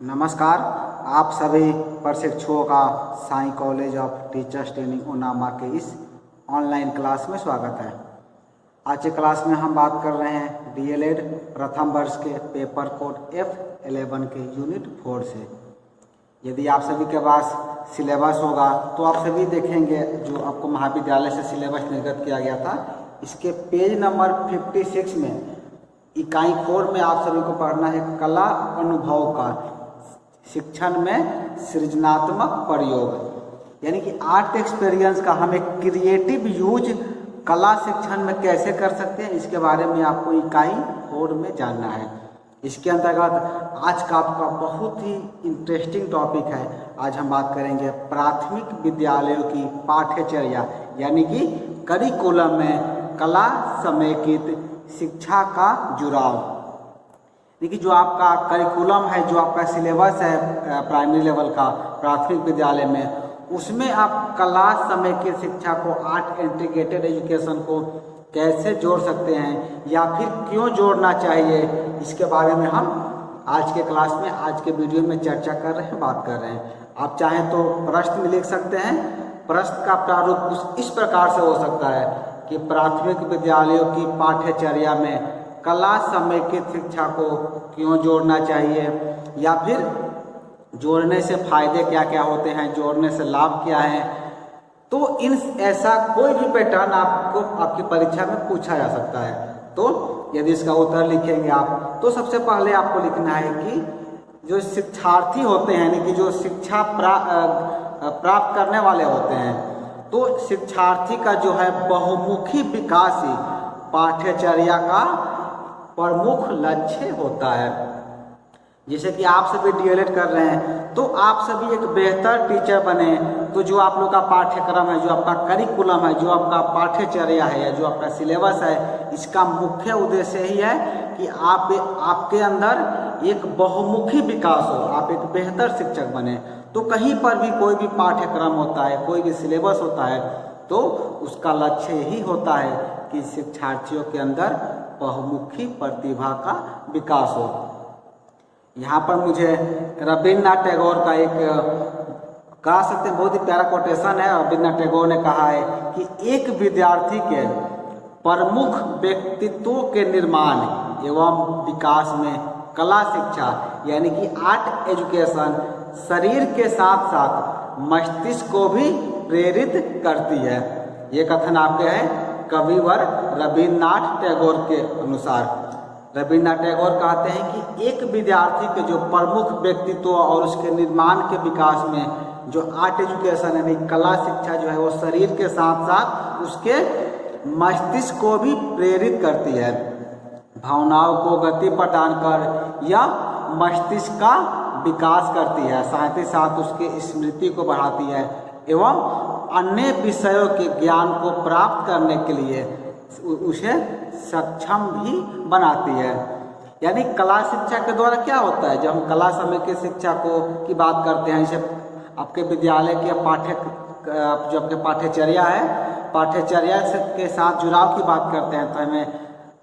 नमस्कार। आप सभी प्रशिक्षुओं का Sai college of teachers training उनामा के इस ऑनलाइन क्लास में स्वागत है। आज की क्लास में हम बात कर रहे हैं डीएलएड प्रथम वर्ष के पेपर कोड F11 के यूनिट 4 से। यदि आप सभी के पास सिलेबस होगा तो आप सभी देखेंगे जो आपको महाविद्यालय से सिलेबस निर्गत किया गया था, इसके पेज नंबर 56 में इकाई 4 में आप सभी को पढ़ना है कला अनुभव का शिक्षण में सृजनात्मक प्रयोग, यानी कि आर्ट एक्सपीरियंस का हम एक क्रिएटिव यूज कला शिक्षण में कैसे कर सकते हैं, इसके बारे में आपको इकाई 4 में जानना है। इसके अंतर्गत आज का आपका बहुत ही इंटरेस्टिंग टॉपिक है। आज हम बात करेंगे प्राथमिक विद्यालयों की पाठ्यचर्या यानी कि करिकुलम में कला समेकित शिक्षा का जुड़ाव। देखिए, जो आपका करिकुलम है, जो आपका सिलेबस है प्राइमरी लेवल का प्राथमिक विद्यालय में, उसमें आप कला समेकित शिक्षा को आर्ट इंटीग्रेटेड एजुकेशन को कैसे जोड़ सकते हैं या फिर क्यों जोड़ना चाहिए, इसके बारे में हम आज के क्लास में, आज के वीडियो में चर्चा कर रहे हैं, बात कर रहे हैं। आप चाहें तो प्रश्न में लिख सकते हैं। प्रश्न का प्रारूप कुछ इस प्रकार से हो सकता है कि प्राथमिक विद्यालयों की पाठ्यचर्या में कला समेकित शिक्षा को क्यों जोड़ना चाहिए, या फिर जोड़ने से फायदे क्या क्या होते हैं, जोड़ने से लाभ क्या है। तो इन ऐसा कोई भी पैटर्न आपको आपकी परीक्षा में पूछा जा सकता है। तो यदि इसका उत्तर लिखेंगे आप, तो सबसे पहले आपको लिखना है कि जो शिक्षार्थी होते हैं, यानी कि जो शिक्षा प्राप्त करने वाले होते हैं, तो शिक्षार्थी का जो है बहुमुखी विकास ही पाठ्यचर्या का प्रमुख लक्ष्य होता है। जैसे कि आप सभी डीएलएड कर रहे हैं, तो आप सभी एक बेहतर टीचर बने, तो जो आप लोग का पाठ्यक्रम है, जो आपका करिकुलम है, जो आपका पाठ्यचर्या है या जो आपका सिलेबस है, इसका मुख्य उद्देश्य ही है कि आपके अंदर एक बहुमुखी विकास हो, आप एक बेहतर शिक्षक बने। तो कहीं पर भी कोई भी पाठ्यक्रम होता है, कोई भी सिलेबस होता है, तो उसका लक्ष्य यही होता है कि शिक्षार्थियों के अंदर बहुमुखी प्रतिभा का विकास हो। यहाँ पर मुझे रविन्द्रनाथ टैगोर का एक कह सकते हैं बहुत ही प्यारा कोटेशन है। रविन्द्रनाथ टैगोर ने कहा है कि एक विद्यार्थी के प्रमुख व्यक्तित्व के निर्माण एवं विकास में कला शिक्षा यानी कि आर्ट एजुकेशन शरीर के साथ साथ मस्तिष्क को भी प्रेरित करती है। ये कथन आपके हैं कविवर रविन्द्रनाथ टैगोर के अनुसार। रविन्द्रनाथ टैगोर कहते हैं कि एक विद्यार्थी के जो प्रमुख व्यक्तित्व और उसके निर्माण के विकास में जो आर्ट एजुकेशन यानी कला शिक्षा जो है, वो शरीर के साथ साथ उसके मस्तिष्क को भी प्रेरित करती है, भावनाओं को गति प्रदान कर या मस्तिष्क का विकास करती है, साथ ही साथ उसके स्मृति को बढ़ाती है एवं अन्य विषयों के ज्ञान को प्राप्त करने के लिए उसे सक्षम भी बनाती है। यानी कला शिक्षा के द्वारा क्या होता है, जब हम कला समेकित शिक्षा की बात करते हैं, जैसे आपके विद्यालय के जो आपके पाठ्यचर्या है, पाठ्यचर्या के साथ जुड़ाव की बात करते हैं, तो हमें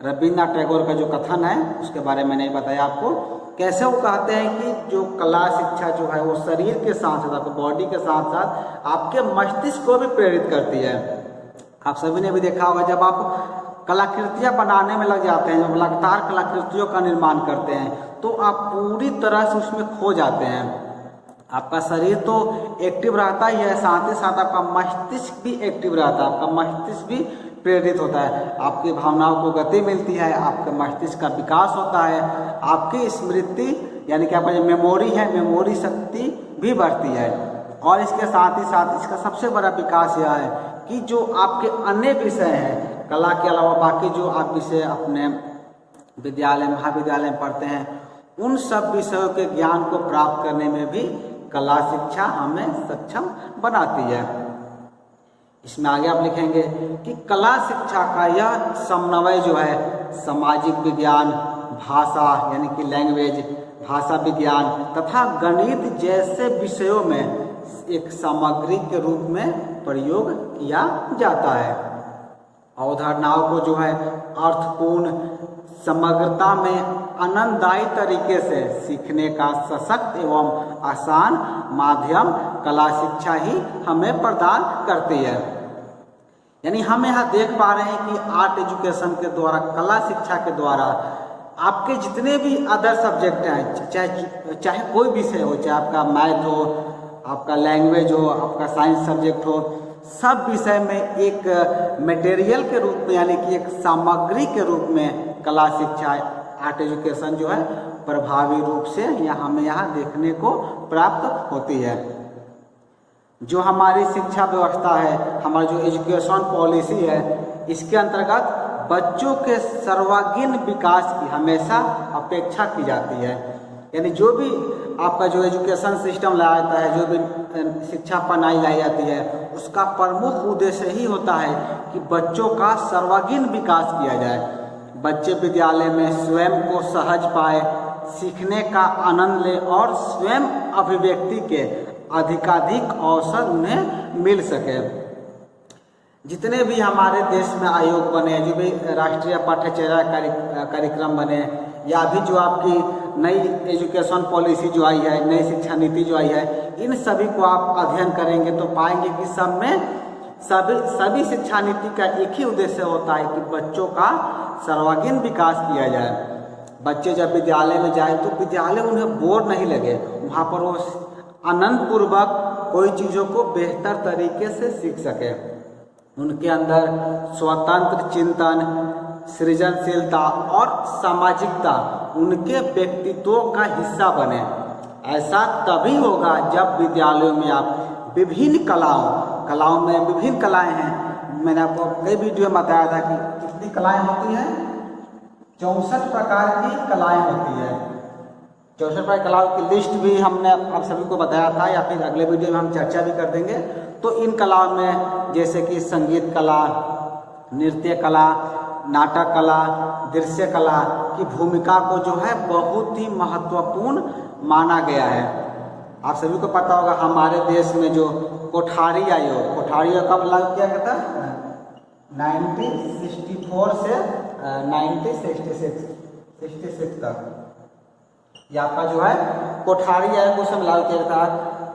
रविन्द्रनाथ टैगोर का जो कथन है उसके बारे में नहीं बताया आपको। कैसे वो कहते हैं कि जो कला शिक्षा जो है वो शरीर के साथ साथ आपके बॉडी के साथ साथ आपके मस्तिष्क को भी प्रेरित करती है। आप सभी ने भी देखा होगा, जब आप कलाकृतियाँ बनाने में लग जाते हैं, जब लगातार कलाकृतियों का निर्माण करते हैं, तो आप पूरी तरह से उसमें खो जाते हैं। आपका शरीर तो एक्टिव रहता ही है, साथ ही साथ आपका मस्तिष्क भी एक्टिव रहता है, आपका मस्तिष्क भी प्रेरित होता है, आपकी भावनाओं को गति मिलती है, आपके मस्तिष्क का विकास होता है, आपकी स्मृति यानी कि आपका जो मेमोरी है, मेमोरी शक्ति भी बढ़ती है। और इसके साथ ही साथ इसका सबसे बड़ा विकास यह है कि जो आपके अन्य विषय हैं, कला के अलावा बाकी जो आप विषय अपने विद्यालय महाविद्यालय में पढ़ते हैं, उन सब विषयों के ज्ञान को प्राप्त करने में भी कला शिक्षा हमें सक्षम बनाती है। इसमें आगे आप लिखेंगे कि कला शिक्षा का यह समन्वय जो है सामाजिक विज्ञान, भाषा यानी कि लैंग्वेज, भाषा विज्ञान तथा गणित जैसे विषयों में एक सामग्री के रूप में प्रयोग किया जाता है। अवधारणाओं को जो है अर्थपूर्ण समग्रता में आनंददायी तरीके से सीखने का सशक्त एवं आसान माध्यम कला शिक्षा ही हमें प्रदान करती है। यानी हम यहाँ देख पा रहे हैं कि आर्ट एजुकेशन के द्वारा, कला शिक्षा के द्वारा आपके जितने भी अदर सब्जेक्ट हैं, चाहे कोई विषय हो, चाहे आपका मैथ हो, आपका लैंग्वेज हो, आपका साइंस सब्जेक्ट हो, सब विषय में एक मटेरियल के रूप में, यानी कि एक सामग्री के रूप में कला शिक्षा, आर्ट एजुकेशन जो है प्रभावी रूप से हमें यहाँ देखने को प्राप्त होती है। जो हमारी शिक्षा व्यवस्था है, हमारी जो एजुकेशन पॉलिसी है, इसके अंतर्गत बच्चों के सर्वांगीण विकास की हमेशा अपेक्षा की जाती है। यानी जो भी आपका जो एजुकेशन सिस्टम लाया जाता है, जो भी शिक्षा प्रणाली लाई जाती है, उसका प्रमुख उद्देश्य ही होता है कि बच्चों का सर्वांगीण विकास किया जाए। बच्चे विद्यालय में स्वयं को सहज पाए, सीखने का आनंद ले और स्वयं अभिव्यक्ति के अधिकाधिक अवसर उन्हें मिल सके। जितने भी हमारे देश में आयोग बने, जो भी राष्ट्रीय पाठ्यचर्या कार्यक्रम बने, या भी जो आपकी नई एजुकेशन पॉलिसी जो आई है, नई शिक्षा नीति जो आई है, इन सभी को आप अध्ययन करेंगे तो पाएंगे कि सब में सभी शिक्षा नीति का एक ही उद्देश्य होता है कि बच्चों का सर्वांगीण विकास किया जाए। बच्चे जब विद्यालय में जाए तो विद्यालय उन्हें बोर नहीं लगे, वहाँ पर वो आनंद पूर्वक कोई चीज़ों को बेहतर तरीके से सीख सके। उनके अंदर स्वतंत्र चिंतन, सृजनशीलता और सामाजिकता उनके व्यक्तित्व का हिस्सा बने। ऐसा तभी होगा जब विद्यालयों में आप विभिन्न कलाओं में विभिन्न कलाएं हैं। मैंने आपको कई वीडियो में बताया था कि कितनी कलाएं होती हैं, 64 प्रकार की कलाएं होती है। 64 प्रकार कलाओं की लिस्ट भी हमने आप सभी को बताया था, या फिर अगले वीडियो में हम चर्चा भी कर देंगे। तो इन कलाओं में जैसे कि संगीत कला, नृत्य कला, नाटक कला, दृश्य कला की भूमिका को जो है बहुत ही महत्वपूर्ण माना गया है। आप सभी को पता होगा हमारे देश में जो कोठारी आयोग कब लागू किया गया था? 1964 से 1966 तक। ये आपका जो है कोठारी आयोग को सब लागू किया था।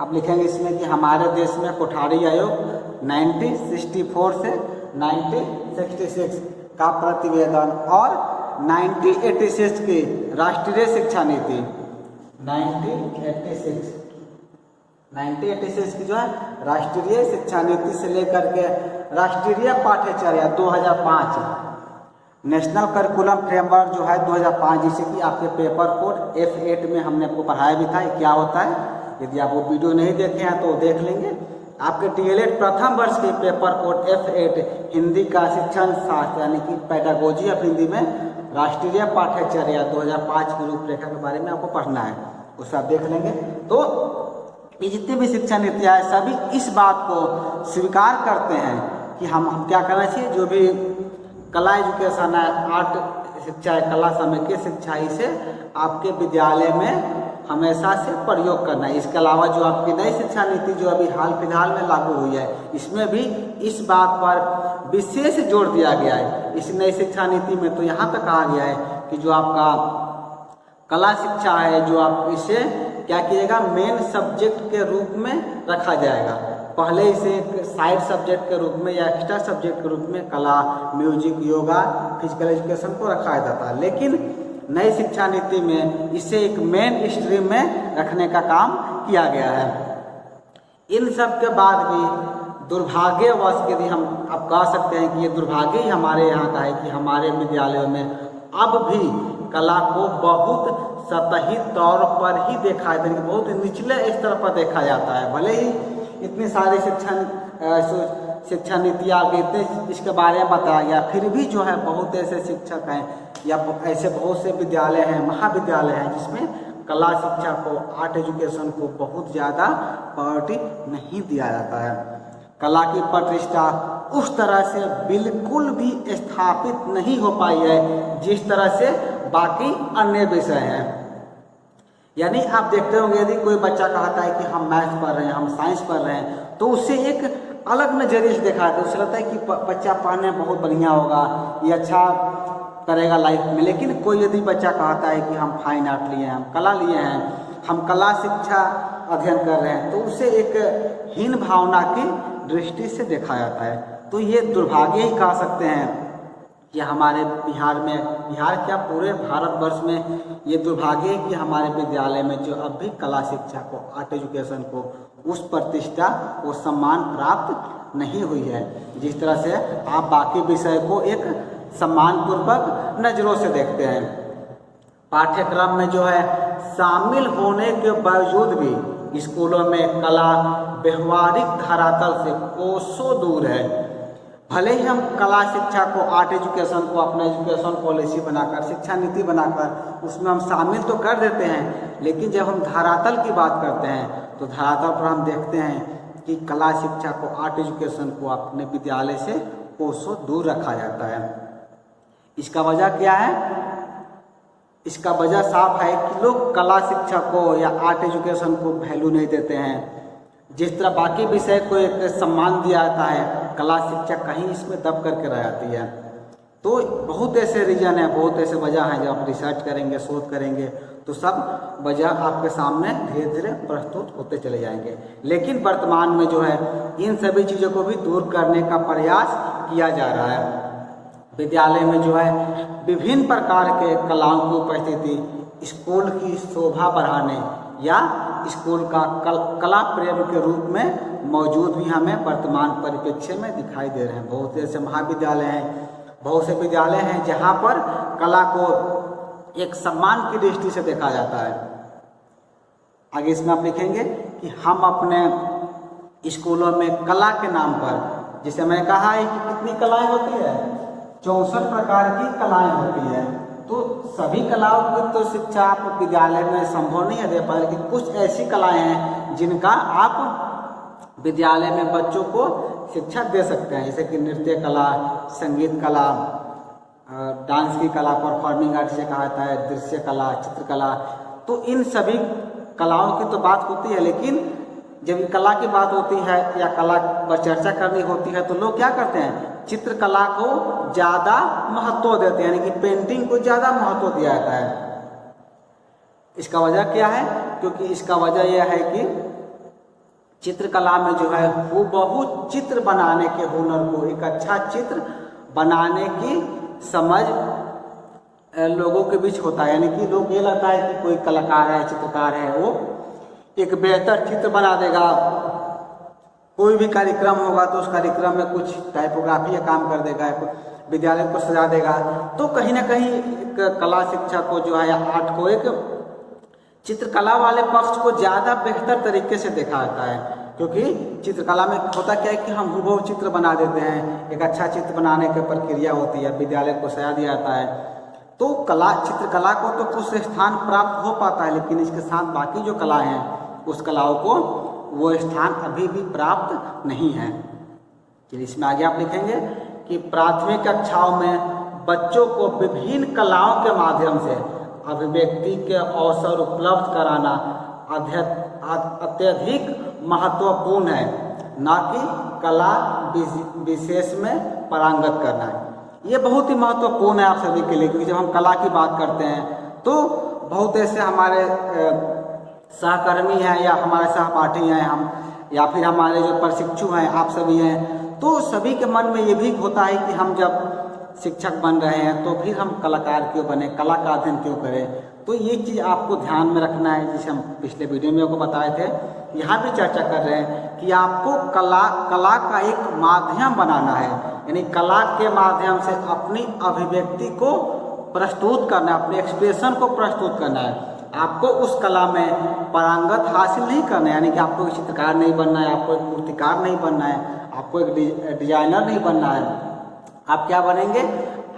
आप लिखेंगे इसमें कि हमारे देश में कोठारी आयोग 1964 से 1966 का प्रतिवेदन और 1986 की राष्ट्रीय शिक्षा नीति 1986 की जो है राष्ट्रीय शिक्षा नीति से लेकर के राष्ट्रीय पाठ्यचर्या 2005, नेशनल करिकुलम फ्रेमवर्क जो है 2005, जिसे कि आपके पेपर कोड F8 में हमने आपको पढ़ाया भी था ये क्या होता है। यदि आप वो वीडियो नहीं देखे हैं तो देख लेंगे। आपके DLED प्रथम वर्ष के पेपर कोड F8 हिंदी का शिक्षण शास्त्र, यानी कि पेडागोजी ऑफ हिंदी में राष्ट्रीय पाठ्यचर्या 2005 की रूपरेखा के बारे में आपको पढ़ना है, उसे आप देख लेंगे। तो ये जितनी भी शिक्षा नीतियाँ हैं सभी इस बात को स्वीकार करते हैं कि हम क्या करना चाहिए। जो भी कला एजुकेशन है, आर्ट शिक्षा है, कला सामग्री शिक्षा, इसे आपके विद्यालय में हमेशा से प्रयोग करना है। इसके अलावा जो आपकी नई शिक्षा नीति जो अभी हाल फिलहाल में लागू हुई है, इसमें भी इस बात पर विशेष जोर दिया गया है। इस नई शिक्षा नीति में तो यहाँ तक कहा गया है कि जो आपका कला शिक्षा है, जो आप इसे क्या कीजिएगा, मेन सब्जेक्ट के रूप में रखा जाएगा। पहले इसे एक साइड सब्जेक्ट के रूप में या एक्स्ट्रा सब्जेक्ट के रूप में कला, म्यूजिक, योगा, फिजिकल एजुकेशन को रखा जाता है, लेकिन नई शिक्षा नीति में इसे एक मेन स्ट्रीम में रखने का काम किया गया है। इन सब के बाद भी दुर्भाग्यवश, यदि हम आप कह सकते हैं कि ये दुर्भाग्य ही हमारे यहाँ का है कि हमारे विद्यालयों में अब भी कला को बहुत सतही तौर पर ही देखा जाता है, बहुत निचले स्तर पर देखा जाता है। भले ही इतनी सारी शिक्षा नीतियाँ इतने इसके बारे में बताया गया, फिर भी जो है बहुत ऐसे शिक्षक हैं या ऐसे बहुत से विद्यालय हैं, महाविद्यालय हैं, जिसमें कला शिक्षा को, आर्ट एजुकेशन को बहुत ज़्यादा प्रायोरिटी नहीं दिया जाता है। कला की प्रतिष्ठा उस तरह से बिल्कुल भी स्थापित नहीं हो पाई है जिस तरह से बाकी अन्य विषय हैं। यानी आप देखते होंगे यदि कोई बच्चा कहता है कि हम मैथ पढ़ रहे हैं, हम साइंस पढ़ रहे हैं, तो उससे एक अलग नज़रिए से देखा जाता है। उसे लगता है कि बच्चा पढ़ने में बहुत बढ़िया होगा, ये अच्छा करेगा लाइफ में। लेकिन कोई यदि बच्चा कहता है कि हम फाइन आर्ट लिए हैं, हम कला लिए हैं, हम कला शिक्षा अध्ययन कर रहे हैं, तो उसे एक हीन भावना की दृष्टि से देखा जाता है। तो ये दुर्भाग्य ही कह सकते हैं कि हमारे बिहार में, बिहार क्या पूरे भारतवर्ष में ये दुर्भाग्य है कि हमारे विद्यालय में जो अब भी कला शिक्षा को, आर्ट एजुकेशन को उस प्रतिष्ठा, वो सम्मान प्राप्त नहीं हुई है जिस तरह से आप बाकी विषय को एक सम्मानपूर्वक नज़रों से देखते हैं। पाठ्यक्रम में जो है शामिल होने के बावजूद भी स्कूलों में कला व्यवहारिक धरातल से कोसों दूर है। भले ही हम कला शिक्षा को, आर्ट एजुकेशन को अपना एजुकेशन पॉलिसी बनाकर, शिक्षा नीति बनाकर उसमें हम शामिल तो कर देते हैं, लेकिन जब हम धरातल की बात करते हैं तो धरातल पर हम देखते हैं कि कला शिक्षा को, आर्ट एजुकेशन को अपने विद्यालय से कोसों दूर रखा जाता है। इसका वजह क्या है? इसका वजह साफ है कि लोग कला शिक्षा को या आर्ट एजुकेशन को वैल्यू नहीं देते हैं। जिस तरह बाकी विषय को एक सम्मान दिया जाता है, कला शिक्षा कहीं इसमें दब करके रह जाती है। तो बहुत ऐसे रीजन है, बहुत ऐसे वजह हैं। जब आप रिसर्च करेंगे, शोध करेंगे, तो सब वजह आपके सामने धीरे धीरे प्रस्तुत होते चले जाएंगे। लेकिन वर्तमान में जो है इन सभी चीज़ों को भी दूर करने का प्रयास किया जा रहा है। विद्यालय में जो है विभिन्न प्रकार के कलाओं की उपस्थिति स्कूल की शोभा बढ़ाने या स्कूल का कला प्रेम के रूप में मौजूद भी हमें वर्तमान परिप्रेक्ष्य में दिखाई दे रहे हैं। बहुत ऐसे महाविद्यालय हैं, बहुत से विद्यालय हैं जहाँ पर कला को एक सम्मान की दृष्टि से देखा जाता है। आगे इसमें आप लिखेंगे कि हम अपने स्कूलों में कला के नाम पर, जिसे मैंने कहा है कि कितनी कलाएं होती है, 64 प्रकार की कलाएं होती है। तो सभी कलाओं की तो शिक्षा आप विद्यालय में संभव नहीं है दे पाए, लेकिन कुछ ऐसी कलाएं हैं जिनका आप विद्यालय में बच्चों को शिक्षा दे सकते हैं, जैसे कि नृत्य कला, संगीत कला, डांस की कला, परफॉर्मिंग आर्ट से कहा जाता है, दृश्य कला, चित्रकला। तो इन सभी कलाओं की तो बात होती है, लेकिन जब कला की बात होती है या कला पर चर्चा करनी होती है तो लोग क्या करते हैं, चित्रकला को ज़्यादा महत्व देते हैं, यानी कि पेंटिंग को ज़्यादा महत्व दिया जाता है। इसका वजह क्या है? क्योंकि इसका वजह यह है कि चित्रकला में जो है वो बहुत चित्र बनाने के हुनर को, एक अच्छा चित्र बनाने की समझ लोगों के बीच होता है। यानी कि लोग ये लगता है कि कोई कलाकार है, चित्रकार है, वो एक बेहतर चित्र बना देगा। कोई भी कार्यक्रम होगा तो उस कार्यक्रम में कुछ टाइपोग्राफी का काम कर देगा, विद्यालय को सजा देगा। तो कहीं ना कहीं एक कला शिक्षा को जो है, आर्ट को, एक चित्रकला वाले पक्ष को ज़्यादा बेहतर तरीके से देखा जाता है। क्योंकि चित्रकला में होता क्या है कि हम हूबहू चित्र बना देते हैं, एक अच्छा चित्र बनाने की प्रक्रिया होती है, विद्यालय को सजा दिया जाता है। तो कला, चित्रकला को तो कुछ स्थान प्राप्त हो पाता है, लेकिन इसके साथ बाकी जो कलाएँ हैं उस कलाओं को वो स्थान अभी भी प्राप्त नहीं है। चलिए इसमें आगे आप लिखेंगे कि प्राथमिक कक्षाओं में बच्चों को विभिन्न कलाओं के माध्यम से अभिव्यक्ति के अवसर उपलब्ध कराना अत्यधिक महत्वपूर्ण है, न कि कला विशेष में पारंगत करना है। ये बहुत ही महत्वपूर्ण है आप सभी के लिए, क्योंकि जब हम कला की बात करते हैं तो बहुत ऐसे हमारे सहकर्मी हैं या हमारे सहपाठी हैं हम, या फिर हमारे जो प्रशिक्षु हैं, आप सभी हैं, तो सभी के मन में ये भी होता है कि हम जब शिक्षक बन रहे हैं तो फिर हम कलाकार क्यों बने, कला का अध्ययन क्यों करें। तो ये चीज़ आपको ध्यान में रखना है, जिसे हम पिछले वीडियो में आपको बताए थे, यहाँ भी चर्चा कर रहे हैं कि आपको कला का एक माध्यम बनाना है, यानी कला के माध्यम से अपनी अभिव्यक्ति को प्रस्तुत करना है, अपने एक्सप्रेशन को प्रस्तुत करना है। आपको उस कला में पारंगत हासिल नहीं करना है, यानी कि आपको एक चित्रकार नहीं बनना है, आपको एक मूर्तिकार नहीं बनना है, आपको एक डिजाइनर नहीं बनना है। आप क्या बनेंगे?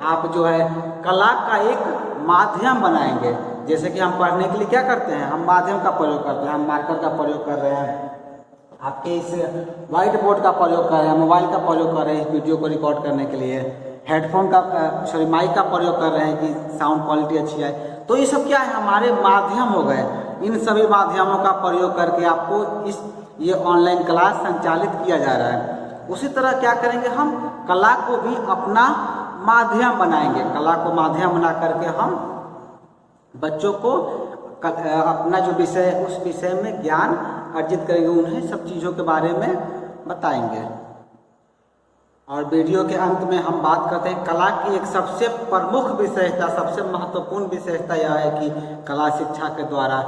आप जो है कला का एक माध्यम बनाएंगे। जैसे कि हम पढ़ने के लिए क्या करते हैं, हम माध्यम का प्रयोग करते हैं, हम मार्कर का प्रयोग कर रहे हैं, आपके इस व्हाइट बोर्ड का प्रयोग कर रहे हैं, मोबाइल का प्रयोग कर रहे हैं इस वीडियो को रिकॉर्ड करने के लिए, हेडफोन का माइक का प्रयोग कर रहे हैं कि साउंड क्वालिटी अच्छी आए। तो ये सब क्या है, हमारे माध्यम हो गए। इन सभी माध्यमों का प्रयोग करके आपको ये ऑनलाइन क्लास संचालित किया जा रहा है। उसी तरह क्या करेंगे, हम कला को भी अपना माध्यम बनाएंगे, कला को माध्यम बना करके हम बच्चों को अपना जो विषय है उस विषय में ज्ञान अर्जित करेंगे, उन्हें सब चीज़ों के बारे में बताएंगे। और वीडियो के अंत में हम बात करते हैं कला की एक सबसे प्रमुख विशेषता, सबसे महत्वपूर्ण विशेषता यह है कि कला शिक्षा के द्वारा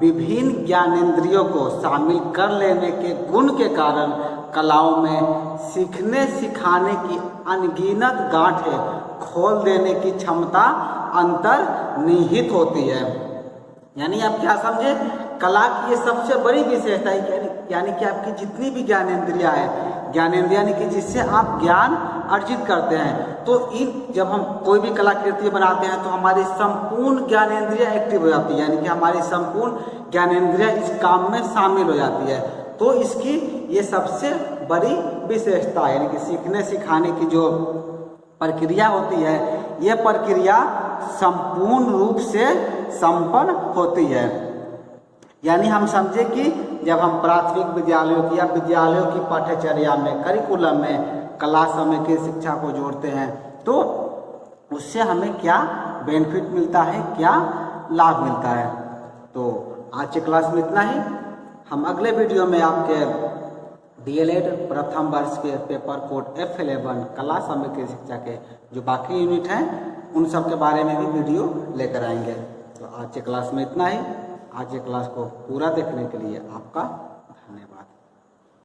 विभिन्न ज्ञानेंद्रियों को शामिल कर लेने के गुण के कारण कलाओं में सीखने सिखाने की अनगिनत गांठें खोल देने की क्षमता अंतर्निहित होती है। यानी आप क्या समझे, कला की ये सबसे बड़ी विशेषता है, यानी कि आपकी जितनी भी ज्ञानेंद्रियां हैं, ज्ञानेंद्रियां यानी कि जिससे आप ज्ञान अर्जित करते हैं, तो इन जब हम कोई भी कलाकृति बनाते हैं तो हमारी संपूर्ण ज्ञानेंद्रियां एक्टिव हो जाती है, यानी कि हमारी संपूर्ण ज्ञानेंद्रियां इस काम में शामिल हो जाती है। तो इसकी ये सबसे बड़ी विशेषता है, यानी कि सीखने सिखाने की जो प्रक्रिया होती है, ये प्रक्रिया संपूर्ण रूप से संपन्न होती है। यानी हम समझे कि जब हम प्राथमिक विद्यालयों की या विद्यालयों की पाठ्यचर्या में, करिकुलम में कला समय की शिक्षा को जोड़ते हैं तो उससे हमें क्या बेनिफिट मिलता है, क्या लाभ मिलता है। तो आज के क्लास में इतना ही। हम अगले वीडियो में आपके DLED प्रथम वर्ष के पेपर कोड F11 कला समय की शिक्षा के जो बाकी यूनिट हैं उन सब के बारे में भी वीडियो लेकर आएंगे। तो आज के क्लास में इतना ही। आज के क्लास को पूरा देखने के लिए आपका